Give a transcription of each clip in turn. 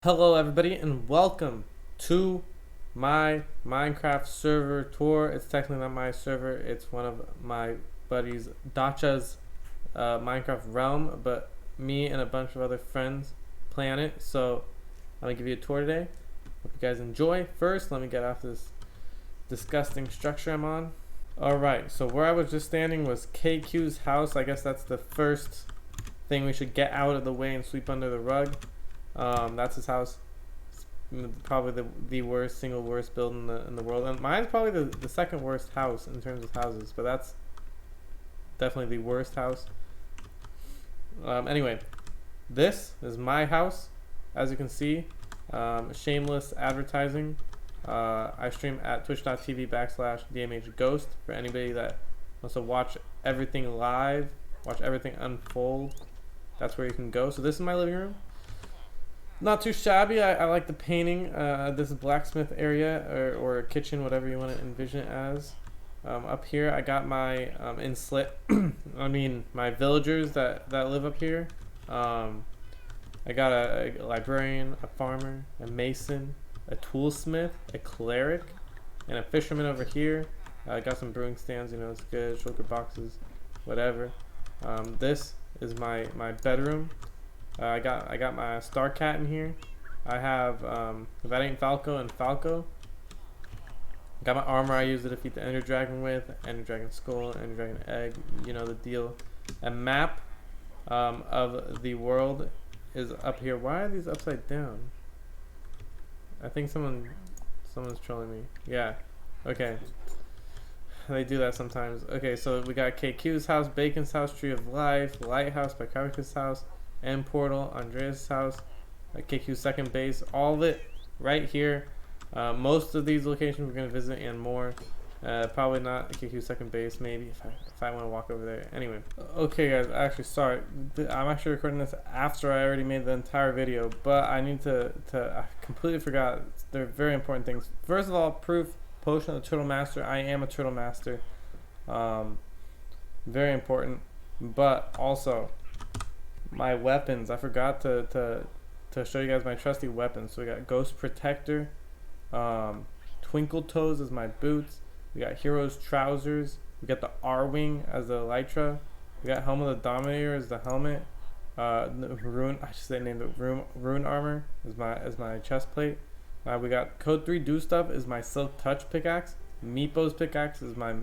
Hello everybody and welcome to my Minecraft server tour. It's technically not my server, it's one of my buddies Dacha's Minecraft realm, but me and a bunch of other friends play on it. So I'm gonna give you a tour today. Hope you guys enjoy. First, let me get off this disgusting structure I'm on. Alright, so where I was just standing was KQ's house. I guess that's the first thing we should get out of the way and sweep under the rug. That's his house. It's probably the single worst building in the world, and mine's probably the second worst house in terms of houses, but that's definitely the worst house. Anyway, this is my house, as you can see. Shameless advertising. I stream at twitch.tv/dmhghost for anybody that wants to watch everything live, watch everything unfold. That's where you can go. So this is my living room. Not too shabby. I like the painting. This is blacksmith area or kitchen, whatever you want to envision it as. Up here, I got my my villagers that live up here. I got a librarian, a farmer, a mason, a toolsmith, a cleric, and a fisherman over here. I got some brewing stands. You know, it's good. Sugar boxes, whatever. This is my bedroom. I got my star cat in here. I have if that ain't Falco and Falco. Got my armor I use to defeat the Ender Dragon with, Ender Dragon skull, Ender Dragon egg. You know the deal. A map of the world is up here. Why are these upside down? I think someone's trolling me. Yeah. Okay. They do that sometimes. Okay, so we got KQ's house, Bacon's house, Tree of Life, Lighthouse by Kavika's house, End Portal, Andreas' house, KQ's second base, all of it right here. Most of these locations we're gonna visit and more. Probably not KQ's second base, maybe if I want to walk over there. Anyway, okay guys, actually sorry, I'm actually recording this after I already made the entire video, but I need to I completely forgot. They're very important things. First of all, proof, potion of the Turtle Master. I am a Turtle Master. Very important, but also my weapons. I forgot to show you guys my trusty weapons. So we got Ghost Protector, Twinkle Toes as my boots. We got Hero's Trousers. We got the R-Wing as the Elytra. We got Helm of the Dominator as the helmet. Rune, I just named it Rune Armor as my chest plate. We got Code 3 Do Stuff is my Silk Touch pickaxe. Meepo's pickaxe is my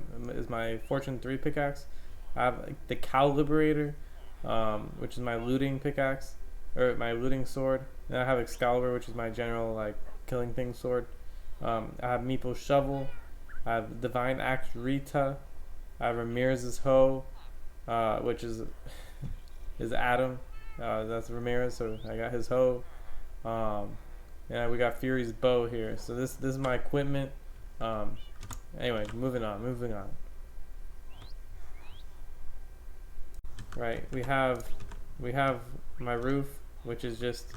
Fortune 3 pickaxe. I have the Cow Liberator, which is my looting pickaxe, or my looting sword. Then I have Excalibur, which is my general like killing things sword. I have Meepo's shovel. I have Divine Axe Rita. I have Ramirez's hoe, which is Adam. That's Ramirez, so I got his hoe. Yeah, we got Fury's bow here. So this is my equipment. Anyway, moving on. Right, we have my roof, which is just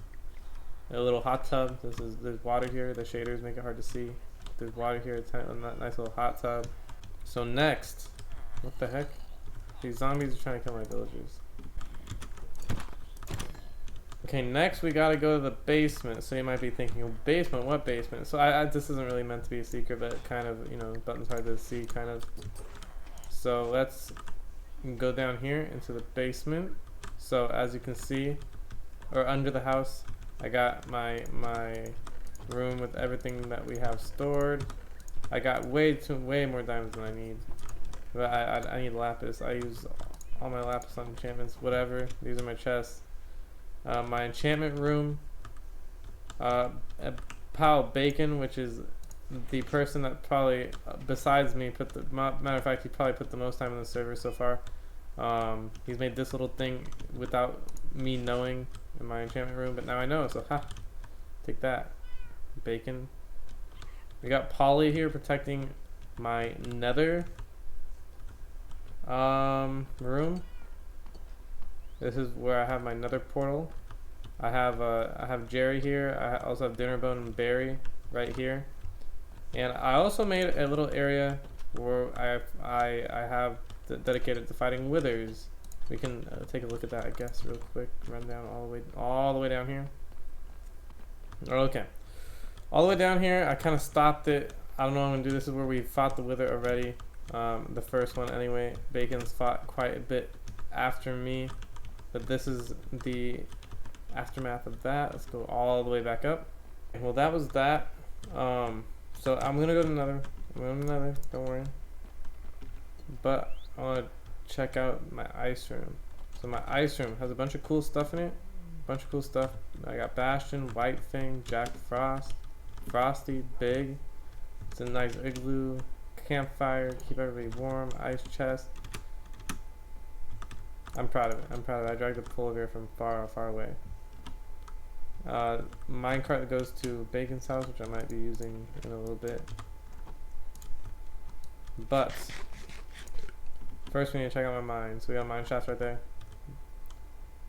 a little hot tub. There's water here. The shaders make it hard to see. There's water here. It's a nice little hot tub. So next, what the heck? These zombies are trying to kill my villagers. Okay, next we gotta go to the basement. So you might be thinking, basement? What basement? So this isn't really meant to be a secret, but kind of, you know, button's hard to see, kind of. So let's go down here into the basement. So as you can see, or under the house, I got my room with everything that we have stored. I got way more diamonds than I need. But I need lapis. I use all my lapis on enchantments, whatever. These are my chests. My enchantment room. Pal Bacon, which is the person that probably, besides me, matter of fact, he probably put the most time on the server so far. He's made this little thing without me knowing in my enchantment room, but now I know, so ha, take that, Bacon. We got Polly here protecting my nether room. This is where I have my nether portal. I have Jerry here. I also have Dinnerbone and Barry right here, and I also made a little area where I have dedicated to fighting withers. We can take a look at that, I guess, real quick. Run down all the way down here. Okay. All the way down here, I kind of stopped it. I don't know what I'm going to do. This is where we fought the Wither already. The first one anyway. Bacon's fought quite a bit after me. But this is the aftermath of that. Let's go all the way back up. Well, that was that. So I'm going to go to another. I'm going to another. Don't worry. But I want to check out my ice room. So my ice room has a bunch of cool stuff in it. Bunch of cool stuff. I got Bastion, White Fang, Jack Frost, Frosty, Big. It's a nice igloo, campfire, keep everybody warm, ice chest. I'm proud of it. I'm proud of it. I dragged the polar bear from far, far away. Minecart that goes to Bacon's house, which I might be using in a little bit. But first we need to check out my mine. So we got mine shafts right there.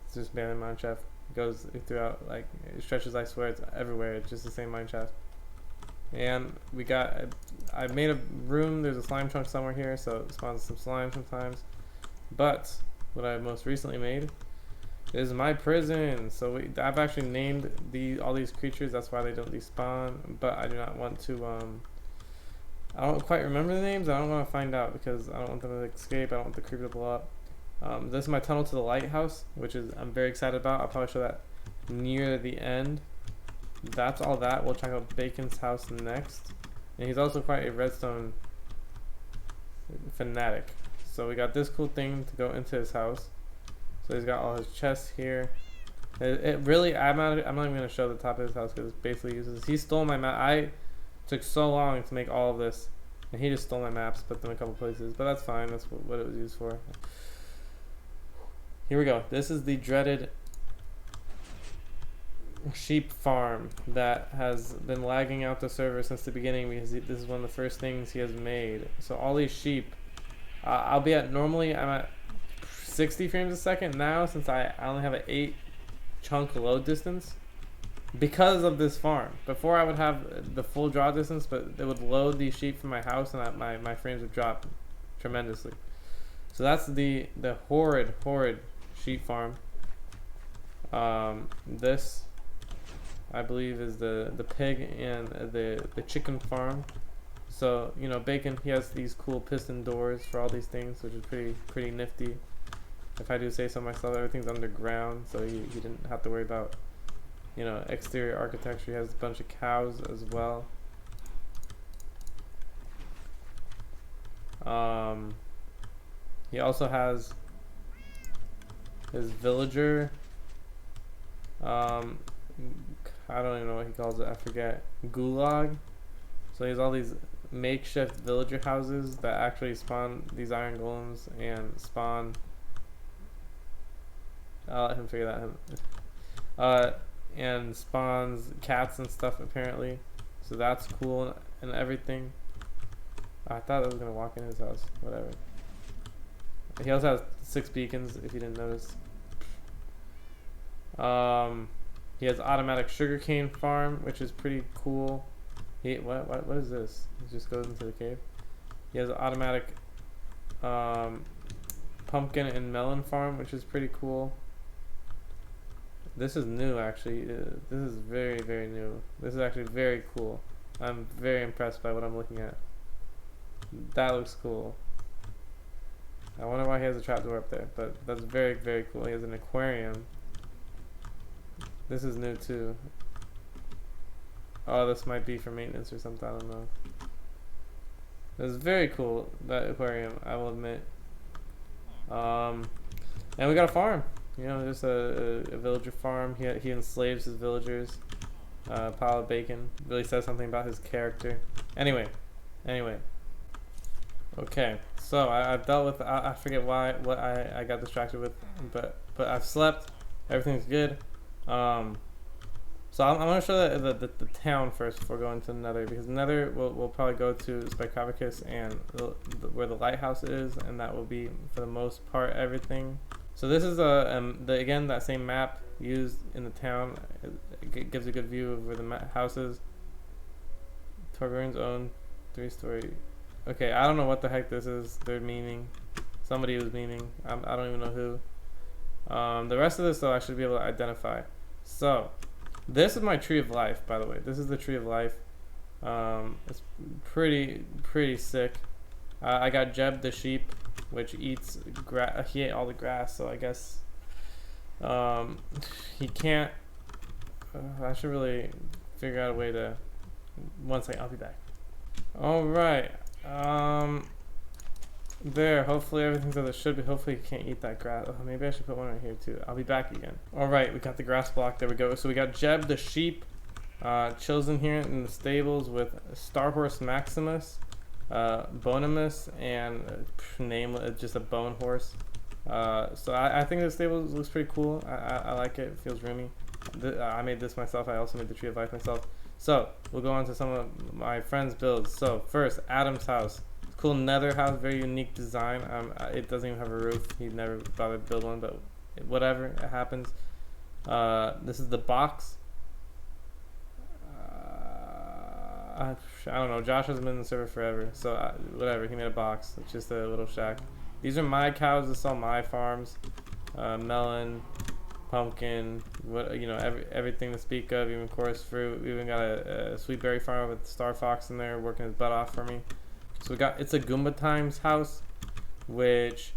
It's just abandoned mine shaft. It goes throughout, like, it stretches, I swear, it's everywhere. It's just the same mine shaft. And we got, I made a room. There's a slime chunk somewhere here, so it spawns some slime sometimes. But what I most recently made is my prison. So I've actually named all these creatures. That's why they don't despawn. But I do not want to, I don't quite remember the names. I don't want to find out because I don't want them to escape. I don't want the creeper to blow up. This is my tunnel to the lighthouse, which is I'm very excited about. I'll probably show that near the end. That's all that. We'll check out Bacon's house next. And he's also quite a redstone fanatic. So we got this cool thing to go into his house. So he's got all his chests here. It really, I'm not even going to show the top of his house because it basically uses, he stole my map. I took so long to make all of this. And he just stole my maps, put them in a couple places. But that's fine. That's what it was used for. Here we go. This is the dreaded sheep farm that has been lagging out the server since the beginning because this is one of the first things he has made. So all these sheep, I'll be at, normally I'm at 60 frames a second now since I only have an 8 chunk load distance because of this farm. Before I would have the full draw distance, but it would load these sheep from my house and my frames would drop tremendously. So that's the horrid sheep farm. This I believe is the pig and the chicken farm. So you know, Bacon, he has these cool piston doors for all these things, which is pretty nifty. If I do say so myself, everything's underground, so he didn't have to worry about, you know, exterior architecture. He has a bunch of cows as well. He also has his villager. I don't even know what he calls it. I forget. Gulag. So he has all these makeshift villager houses that actually spawn these iron golems and spawn. I'll let him figure that out. And spawns cats and stuff apparently. So that's cool and everything. I thought I was gonna walk in his house. Whatever. He also has 6 beacons if you didn't notice. He has automatic sugarcane farm, which is pretty cool. What is this? He just goes into the cave. He has an automatic pumpkin and melon farm, which is pretty cool. This is new actually. This is very new. This is actually very cool. I'm very impressed by what I'm looking at. That looks cool. I wonder why he has a trapdoor up there, but that's very cool. He has an aquarium. This is new too. Oh, this might be for maintenance or something, I don't know. This is very cool, that aquarium, I will admit. And we got a farm. You know, just a villager farm. He enslaves his villagers. Pile of bacon. Really says something about his character. Anyway. Okay, so I've dealt with, I forget what I got distracted with, but I've slept. Everything's good. So I'm going to show the town first before going to Nether, because Nether we'll probably go to Spycovicus and where the lighthouse is, and that will be for the most part everything. So this is again that same map used in the town. It gives a good view of where the house is. Torbjorn's own 3-story. Okay, I don't know what the heck this is. They're memeing. Somebody was memeing. I don't even know who. The rest of this though I should be able to identify. So This is my tree of life, by the way. This is the tree of life. It's pretty sick. I got Jeb the sheep, which eats grass. He ate all the grass, so I guess he can't. I should really figure out a way to. One second, I'll be back. All right. There. Hopefully everything's as it should be. Hopefully you can't eat that grass. Oh, maybe I should put one right here too. I'll be back again. All right, we got the grass block. There we go. So we got Jeb the sheep. Chills in here in the stables with Star Horse Maximus, Bonimus, and name just a bone horse. So I think the stable looks pretty cool. I like it. It feels roomy. I made this myself. I also made the Tree of Life myself. So we'll go on to some of my friends' builds. So first, Adam's house. Cool nether house, very unique design. It doesn't even have a roof. He never bothered to build one, but whatever, it happens. This is the box. I don't know. Josh hasn't been in the server forever, so whatever. He made a box. It's just a little shack. These are my cows. This is all my farms. Melon, pumpkin, everything to speak of. Even chorus fruit. We even got a sweet berry farm with Star Fox in there working his butt off for me. So we got It's a Goomba Times house, which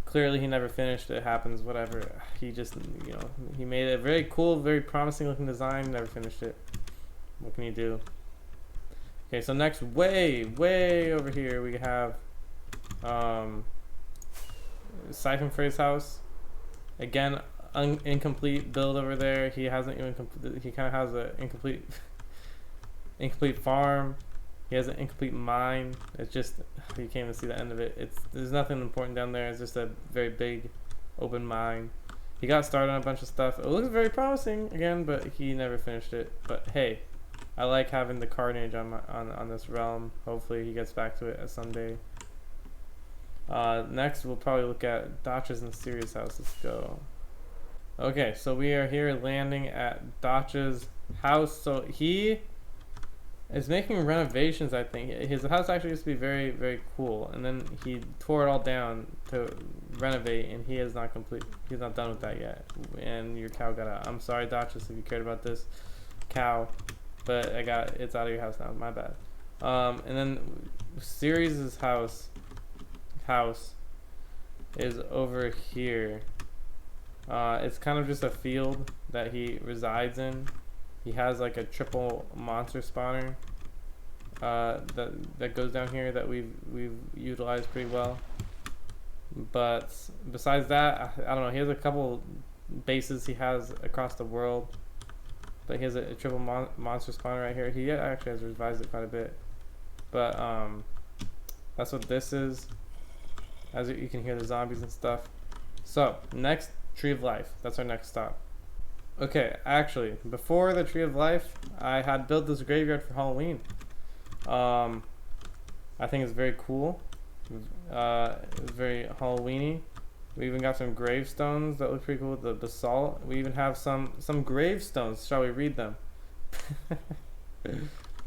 clearly he never finished. It happens. Whatever. He just he made a very cool, very promising looking design. Never finished it. What can you do? Okay, so next, way over here, we have Siphon Phrase house. Again, incomplete build over there. He hasn't even he kind of has an incomplete farm. He has an incomplete mine. It's just you can't even see the end of it. There's nothing important down there. It's just a very big open mine. He got started on a bunch of stuff. It looks very promising again, but he never finished it. But hey, I like having the carnage on this realm. Hopefully he gets back to it someday. Next we'll probably look at Dacha's and Sirius house. Let's go. Okay, so we are here landing at Dacha's house. So he is making renovations, I think. His house actually used to be very, very cool, and then he tore it all down to renovate, and he's not done with that yet. And your cow got out. I'm sorry, Dachas, if you cared about this cow, but it's out of your house now. My bad. And then Ceres' house is over here. It's kind of just a field that he resides in. He has like a triple monster spawner that goes down here that we've utilized pretty well. But besides that, I don't know. He has a couple bases he has across the world, but he has a triple monster spawner right here. He actually has revised it quite a bit. But that's what this is. As you can hear the zombies and stuff. So next, Tree of Life. That's our next stop. Okay, actually, before the Tree of Life, I had built this graveyard for Halloween. I think it's very cool. It's very Halloweeny. We even got some gravestones that look pretty cool with the basalt. We even have some gravestones. Shall we read them?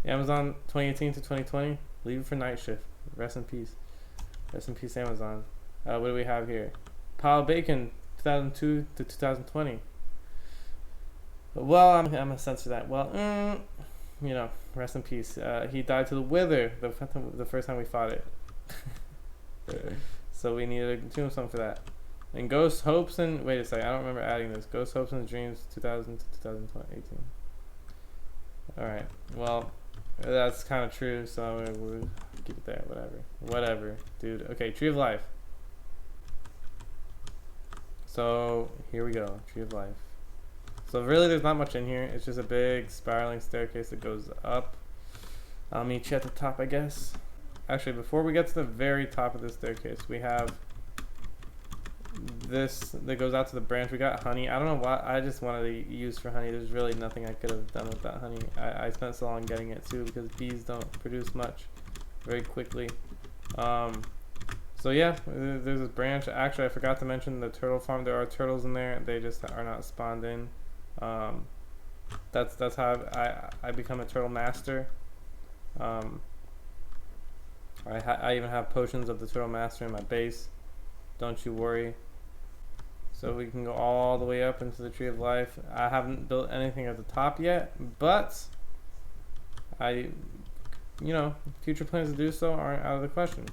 Amazon 2018 to 2020. Leave it for night shift. Rest in peace. Rest in peace, Amazon. What do we have here? Pile of Bacon 2002 to 2020. Well, I'm gonna censor that. Well, rest in peace. He died to the Wither the first time we fought it. So we needed a tombstone for that. And Ghost Hopes and wait a second, I don't remember adding this. Ghost Hopes and Dreams 2000 to 2018. All right. Well, that's kind of true. So we'll keep it there. Whatever, dude. Okay, Tree of Life. So here we go. Tree of Life. So really there's not much in here. It's just a big spiraling staircase that goes up. I'll meet you at the top, I guess. Actually, before we get to the very top of this staircase, we have this that goes out to the branch. We got honey. I don't know why. I just wanted to use for honey. There's really nothing I could have done with that honey. I spent so long getting it too because bees don't produce much very quickly. So yeah, there's this branch. Actually, I forgot to mention the turtle farm. There are turtles in there. They just are not spawned in. That's how I become a turtle master. I even have potions of the turtle master in my base. Don't you worry. so we can go all the way up into the tree of life. I haven't built anything at the top yet, but future plans to do so aren't out of the question.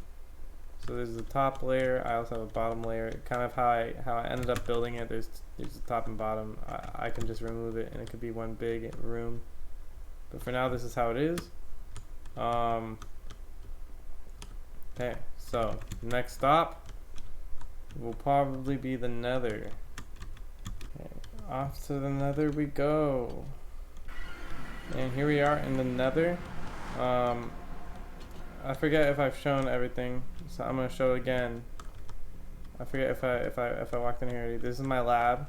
So there's the top layer. I also have a bottom layer. Kind of how I ended up building it. There's the top and bottom. I can just remove it, and it could be one big room. But for now, this is how it is. Okay, so next stop will probably be the Nether. Okay, off to the Nether we go. And here we are in the Nether. I forget if I've shown everything, so I'm gonna show it again. I forget if I walked in here already. This is my lab.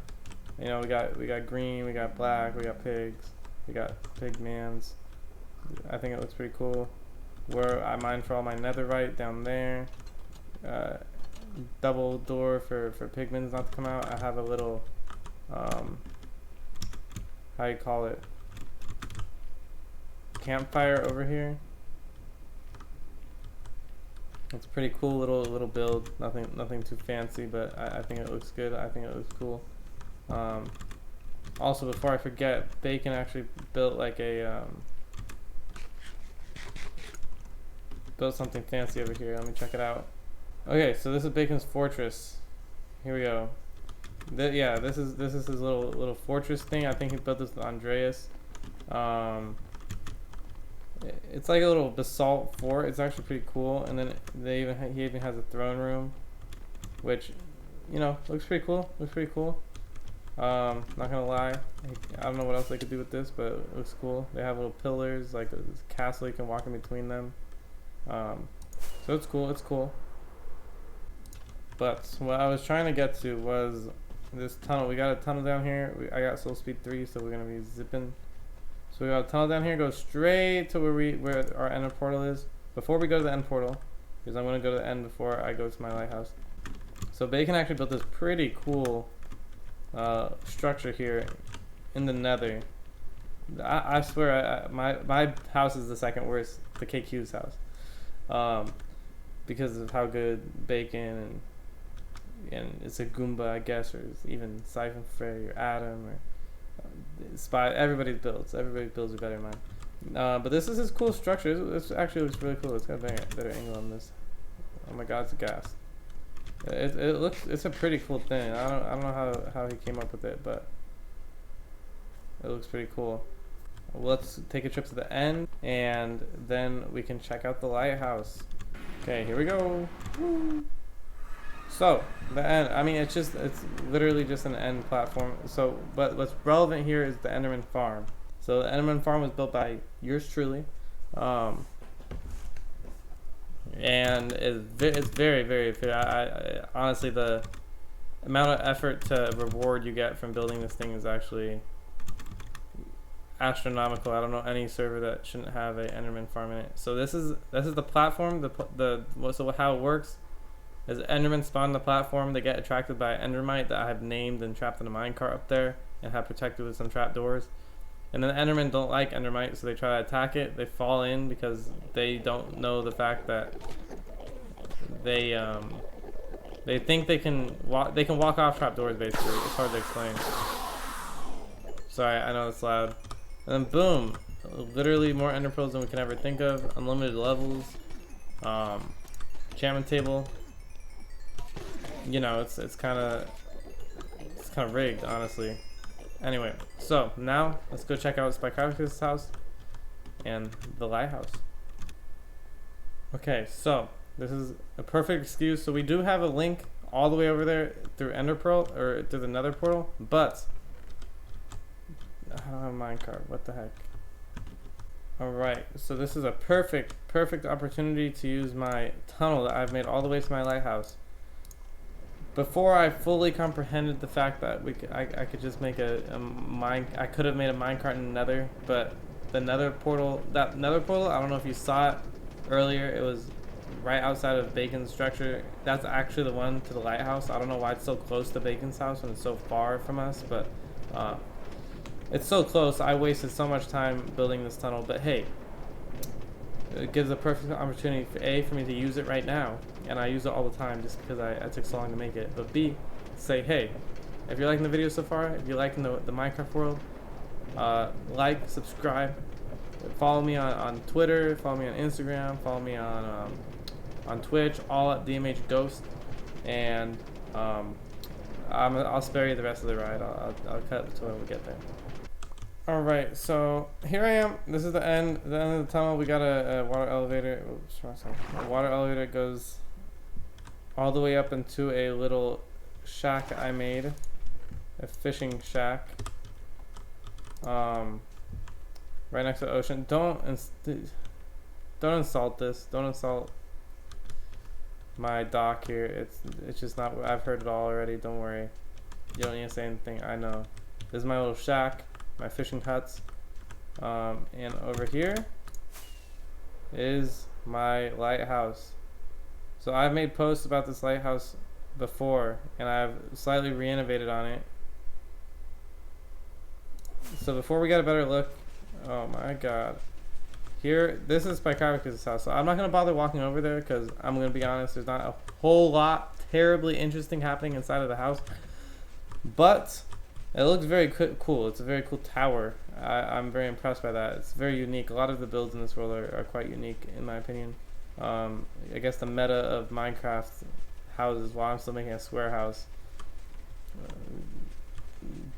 You know, we got green, we got black, we got pigs, we got pigmans. I think it looks pretty cool. Where I mine for all my netherite down there. Double door for pigments not to come out. I have a little how you call it, campfire over here. It's a pretty cool little build. Nothing too fancy, but I think it looks good. I think it looks cool. Also, before I forget, Bacon actually built like a built something fancy over here. Let me check it out. Okay, so this is Bacon's fortress. Here we go. This is his little fortress thing. I think he built this with Andreas. It's like a little basalt fort. It's actually pretty cool. And then he even has a throne room, which, you know, looks pretty cool. Not gonna lie, I don't know what else they could do with this, but it looks cool. They have little pillars, like a castle you can walk in between them. So it's cool. But what I was trying to get to was this tunnel. We got a tunnel down here. I got soul speed 3, so we're gonna be zipping. So we got a tunnel down here, goes straight to where our end portal is. Before we go to the end portal, because I'm gonna go to the end before I go to my lighthouse. So Bacon actually built this pretty cool structure here in the Nether. I swear, my house is the second worst to KQ's house, because of how good Bacon and it's a Goomba, I guess, or it's even Siphon Fairy or Adam or Spy. Everybody builds are better than mine. But this is his cool structure. This actually looks really cool. It's got a better angle on this. Oh my god, it's a gas. It looks, it's a pretty cool thing. I don't know how he came up with it, but it looks pretty cool. Let's take a trip to the end, and then we can check out the lighthouse. Okay, here we go. Woo. So the end. I mean, it's literally just an end platform. So, but what's relevant here is the Enderman farm. So the Enderman farm was built by yours truly, and it's very, very fair. I honestly, the amount of effort to reward you get from building this thing is actually astronomical. I don't know any server that shouldn't have a Enderman farm in it. So this is the platform. So how it works is Endermen spawn on the platform. They get attracted by Endermite that I have named and trapped in a minecart up there and have protected with some trapdoors. And then the Endermen don't like Endermite, so they try to attack it. They fall in because they don't know the fact that they think they can walk off trapdoors. Basically, it's hard to explain. Sorry, I know it's loud. And then boom, literally more ender pearls than we can ever think of. Unlimited levels. Enchantment table. You know, it's kind of rigged, honestly. Anyway, so now let's go check out Spycaricus' house and the lighthouse. Okay, so this is a perfect excuse. So we do have a link all the way over there through Ender Pearl or through the Nether portal, but I don't have a minecart. What the heck? All right, so this is a perfect opportunity to use my tunnel that I've made all the way to my lighthouse. Before I fully comprehended the fact that I could just make I could have made a minecart in the Nether, but the Nether portal, I don't know if you saw it earlier, it was right outside of Bacon's structure. That's actually the one to the lighthouse. I don't know why it's so close to Bacon's house and it's so far from us, but it's so close. I wasted so much time building this tunnel, but hey, it gives a perfect opportunity for me to use it right now, and I use it all the time just because I took so long to make it. But B, say, hey, if you're liking the video so far, if you're liking the Minecraft world, like, subscribe, follow me on Twitter, follow me on Instagram, follow me on Twitch, all at DMHGhost, and I'll spare you the rest of the ride. I'll cut until we get there. All right, so here I am. This is the end of the tunnel. We got a water elevator. Oops, a water elevator goes all the way up into a little shack I made, a fishing shack. Right next to the ocean. Don't insult this. Don't insult my dock here. It's just not. I've heard it all already. Don't worry. You don't need to say anything. I know. This is my little shack, my fishing huts, and over here is my lighthouse. So I've made posts about this lighthouse before, and I've slightly re-innovated on it. So before we get a better look, oh my god. Here, this is Spycarvicus' house. So I'm not going to bother walking over there because I'm going to be honest, there's not a whole lot terribly interesting happening inside of the house. But it looks very cool. It's a very cool tower. I'm very impressed by that. It's very unique. A lot of the builds in this world are quite unique in my opinion. I guess the meta of Minecraft houses, while I'm still making a square house.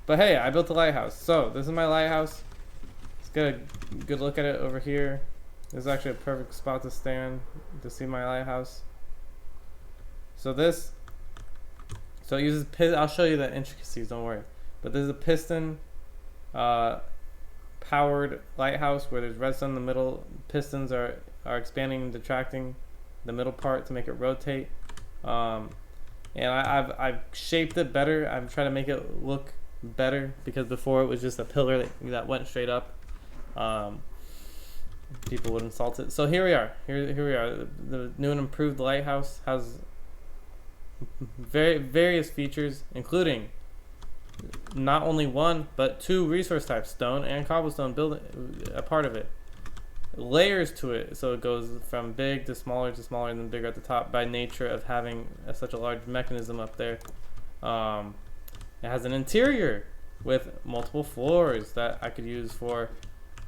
But hey, I built a lighthouse. So this is my lighthouse. Let's get a good look at it over here. This is actually a perfect spot to stand to see my lighthouse. So it uses I'll show you the intricacies, don't worry. But this is a piston powered lighthouse where there's redstone in the middle. Pistons are expanding and contracting the middle part to make it rotate. And I've shaped it better. I'm trying to make it look better because before it was just a pillar that went straight up. People would insult it. So here we are. Here we are. The new and improved lighthouse has various features, including not only one but two resource types, stone and cobblestone, building a part of it. Layers to it, so it goes from big to smaller and then bigger at the top by nature of having such a large mechanism up there. It has an interior with multiple floors that I could use for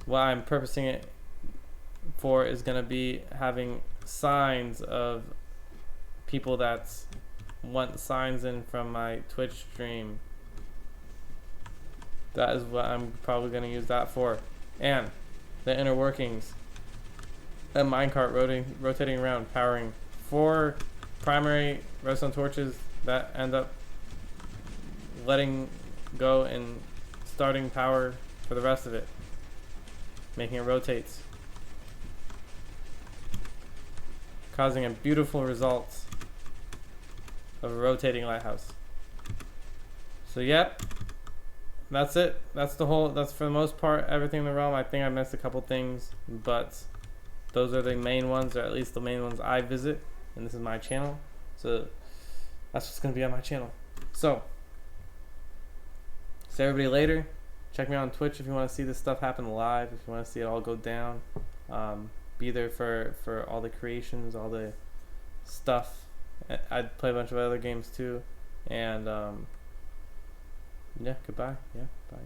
what I'm purposing it for is going to be having signs of people that want signs in from my Twitch stream. That is what I'm probably going to use that for. And the inner workings, a minecart rotating around, powering 4 primary redstone torches that end up letting go and starting power for the rest of it, making it rotates, causing a beautiful result of a rotating lighthouse. So yep, that's it. That's for the most part everything in the realm. I think I missed a couple things, but those are the main ones, or at least the main ones I visit, and this is my channel, so that's what's going to be on my channel. So see everybody later. Check me out on Twitch if you want to see this stuff happen live, if you want to see it all go down. Be there for all the creations, all the stuff. I'd play a bunch of other games too, and yeah, goodbye. Yeah, bye.